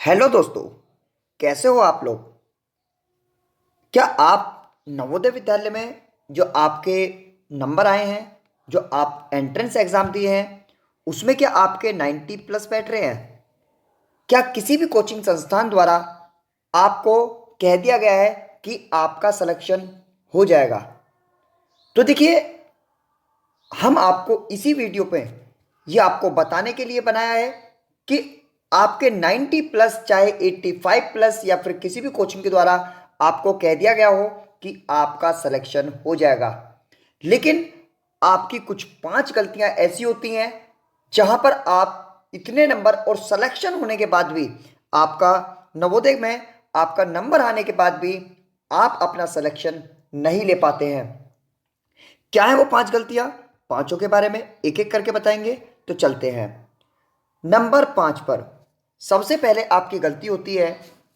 Hello दोस्तों। कैसे हो आप लोग। क्या आप नवोदय विद्यालय में जो आपके नंबर आए हैं, जो आप एंट्रेंस एग्जाम दिए हैं, उसमें क्या आपके 90 प्लस बैठ रहे हैं? क्या किसी भी कोचिंग संस्थान द्वारा आपको कह दिया गया है कि आपका सिलेक्शन हो जाएगा? तो देखिए, हम आपको इसी वीडियो पे ये आपको बताने के लिए बनाया है कि आपके 90 प्लस, चाहे 85 प्लस, या फिर किसी भी कोचिंग के द्वारा आपको कह दिया गया हो कि आपका सिलेक्शन हो जाएगा, लेकिन आपकी कुछ 5 गलतियां ऐसी होती हैं जहां पर आप इतने नंबर और सिलेक्शन होने के बाद भी, आपका नवोदय में आपका नंबर आने के बाद भी आप अपना सिलेक्शन नहीं ले पाते हैं। क्या है वो 5 गलतियां? पांचों के बारे में एक एक करके बताएंगे, तो चलते हैं। नंबर 5 पर सबसे पहले आपकी गलती होती है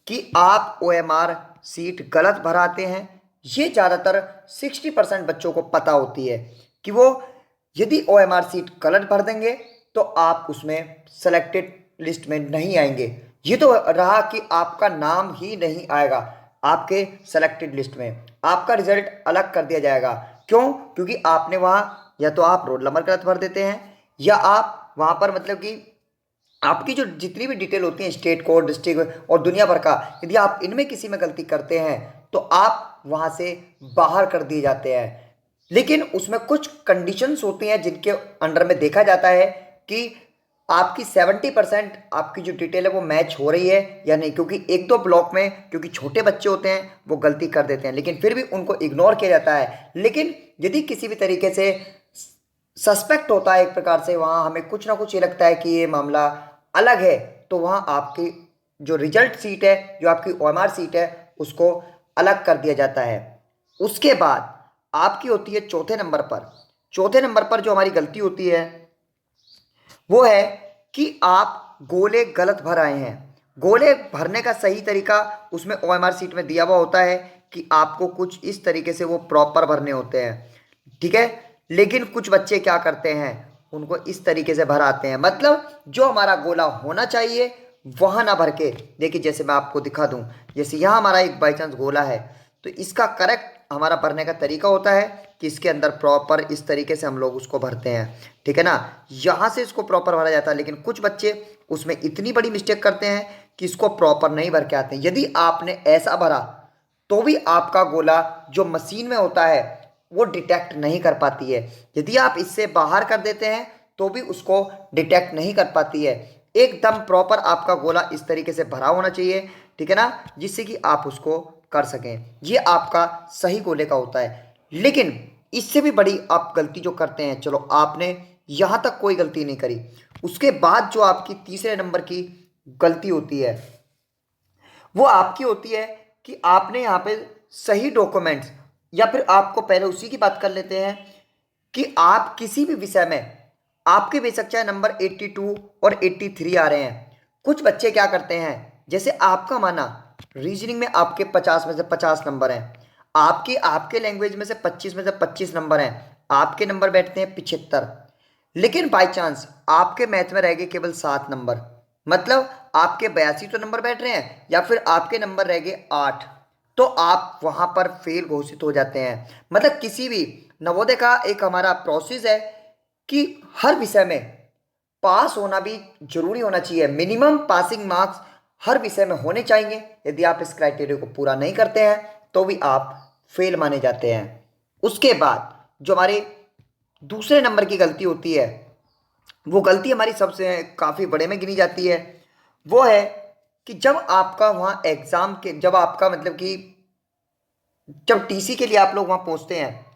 कि आप ओएमआर सीट गलत भराते हैं। ये ज़्यादातर 60% बच्चों को पता होती है कि वो यदि ओएमआर सीट गलत भर देंगे तो आप उसमें सेलेक्टेड लिस्ट में नहीं आएंगे। ये तो रहा कि आपका नाम ही नहीं आएगा आपके सेलेक्टेड लिस्ट में, आपका रिजल्ट अलग कर दिया जाएगा। क्यों? क्योंकि आपने वहाँ या तो आप रोल नंबर गलत भर देते हैं, या आप वहाँ पर मतलब कि आपकी जो जितनी भी डिटेल होती है, स्टेट कोड, डिस्ट्रिक्ट और दुनिया भर का, यदि आप इनमें किसी में गलती करते हैं तो आप वहाँ से बाहर कर दिए जाते हैं। लेकिन उसमें कुछ कंडीशंस होती हैं जिनके अंडर में देखा जाता है कि आपकी 70% आपकी जो डिटेल है वो मैच हो रही है या नहीं। क्योंकि एक दो ब्लॉक में, क्योंकि छोटे बच्चे होते हैं, वो गलती कर देते हैं, लेकिन फिर भी उनको इग्नोर किया जाता है। लेकिन यदि किसी भी तरीके से सस्पेक्ट होता है एक प्रकार से, वहाँ हमें कुछ ना कुछ ये लगता है कि ये मामला अलग है, तो वहाँ आपकी जो रिजल्ट सीट है, जो आपकी ओएमआर सीट है, उसको अलग कर दिया जाता है। उसके बाद आपकी होती है चौथे नंबर पर। चौथे नंबर पर जो हमारी गलती होती है वो है कि आप गोले गलत भर आए हैं। गोले भरने का सही तरीका उसमें ओएमआर सीट में दिया हुआ होता है कि आपको कुछ इस तरीके से वो प्रॉपर भरने होते हैं, ठीक है। लेकिन कुछ बच्चे क्या करते हैं, उनको इस तरीके से भर आते हैं, मतलब जो हमारा गोला होना चाहिए वहां ना भर के। देखिए, जैसे मैं आपको दिखा दूं, जैसे यहाँ हमारा एक बाई चांस गोला है, तो इसका करेक्ट हमारा भरने का तरीका होता है कि इसके अंदर प्रॉपर इस तरीके से हम लोग उसको भरते हैं, ठीक है ना। यहाँ से इसको प्रॉपर भरा जाता है, लेकिन कुछ बच्चे उसमें इतनी बड़ी मिस्टेक करते हैं कि इसको प्रॉपर नहीं भर के आते हैं। यदि आपने ऐसा भरा तो भी आपका गोला जो मशीन में होता है वो डिटेक्ट नहीं कर पाती है। यदि आप इससे बाहर कर देते हैं तो भी उसको डिटेक्ट नहीं कर पाती है। एकदम प्रॉपर आपका गोला इस तरीके से भरा होना चाहिए, ठीक है ना, जिससे कि आप उसको कर सकें। ये आपका सही गोले का होता है। लेकिन इससे भी बड़ी आप गलती जो करते हैं, चलो आपने यहाँ तक कोई गलती नहीं करी, उसके बाद जो आपकी तीसरे नंबर की गलती होती है वो आपकी होती है कि आपने यहाँ पे सही डॉक्यूमेंट्स, या फिर आपको पहले उसी की बात कर लेते हैं कि आप किसी भी विषय में, आपके बेशक चाहे नंबर 82 और 83 आ रहे हैं, कुछ बच्चे क्या करते हैं, जैसे आपका माना रीजनिंग में आपके 50 में से 50 नंबर हैं, आपके आपके लैंग्वेज में से 25 में से 25 नंबर हैं, आपके नंबर बैठते हैं 75, लेकिन बाय चांस आपके मैथ में रह गए केवल 7 नंबर, मतलब आपके 82 तो नंबर बैठ रहे हैं, या फिर आपके नंबर रह गए 8, तो आप वहां पर फेल घोषित हो जाते हैं। मतलब किसी भी नवोदय का एक हमारा प्रोसेस है कि हर विषय में पास होना भी जरूरी होना चाहिए। मिनिमम पासिंग मार्क्स हर विषय में होने चाहिए। यदि आप इस क्राइटेरिया को पूरा नहीं करते हैं तो भी आप फेल माने जाते हैं। उसके बाद जो हमारे दूसरे नंबर की गलती होती है, वो गलती हमारी सबसे काफ़ी बड़े में गिनी जाती है। वो है कि जब आपका वहाँ एग्ज़ाम के, जब आपका मतलब कि जब टीसी के लिए आप लोग वहाँ पहुँचते हैं,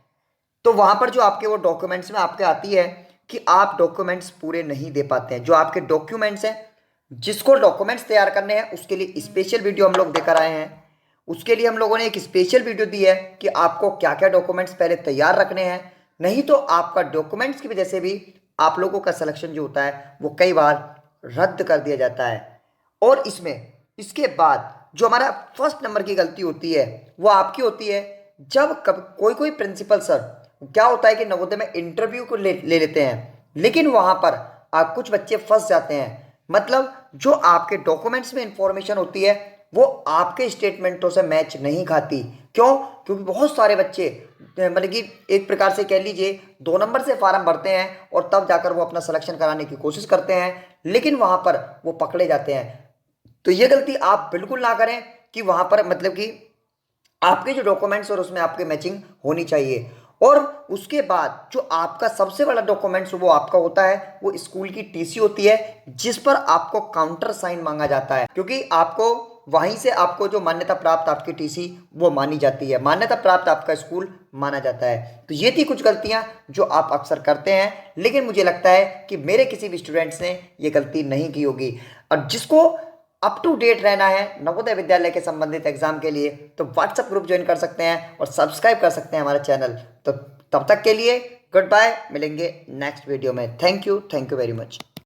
तो वहाँ पर जो आपके वो डॉक्यूमेंट्स में आपके आती है कि आप डॉक्यूमेंट्स पूरे नहीं दे पाते हैं। जो आपके डॉक्यूमेंट्स हैं, जिसको डॉक्यूमेंट्स तैयार करने हैं, उसके लिए स्पेशल वीडियो हम लोग देकर आए हैं। उसके लिए हम लोगों ने एक स्पेशल वीडियो दी है कि आपको क्या क्या डॉक्यूमेंट्स पहले तैयार रखने हैं, नहीं तो आपका डॉक्यूमेंट्स की वजह से भी आप लोगों का सिलेक्शन जो होता है वो कई बार रद्द कर दिया जाता है। और इसमें इसके बाद जो हमारा फर्स्ट नंबर की गलती होती है वो आपकी होती है, जब कब कोई कोई प्रिंसिपल सर, क्या होता है कि नवोदय में इंटरव्यू को ले लेते हैं, लेकिन वहां पर कुछ बच्चे फंस जाते हैं। मतलब जो आपके डॉक्यूमेंट्स में इंफॉर्मेशन होती है वो आपके स्टेटमेंटों से मैच नहीं खाती। क्यों? क्योंकि बहुत सारे बच्चे मतलब कि एक प्रकार से कह लीजिए 2 नंबर से फार्म भरते हैं और तब जाकर वो अपना सिलेक्शन कराने की कोशिश करते हैं, लेकिन वहां पर वो पकड़े जाते हैं। तो ये गलती आप बिल्कुल ना करें कि वहां पर मतलब कि आपके जो डॉक्यूमेंट्स और उसमें आपके मैचिंग होनी चाहिए। और उसके बाद जो आपका सबसे बड़ा डॉक्यूमेंट्स वो आपका होता है वो स्कूल की टीसी होती है, जिस पर आपको काउंटर साइन मांगा जाता है, क्योंकि आपको वहीं से आपको जो मान्यता प्राप्त आपकी टीसी वो मानी जाती है, मान्यता प्राप्त आपका स्कूल माना जाता है। तो ये थी कुछ गलतियां जो आप अक्सर करते हैं, लेकिन मुझे लगता है कि मेरे किसी भी स्टूडेंट्स ने ये गलती नहीं की होगी। और जिसको अप टू डेट रहना है नवोदय विद्यालय के संबंधित एग्जाम के लिए, तो व्हाट्सएप ग्रुप ज्वाइन कर सकते हैं और सब्सक्राइब कर सकते हैं हमारा चैनल। तो तब तक के लिए गुड बाय, मिलेंगे नेक्स्ट वीडियो में। Thank you very much.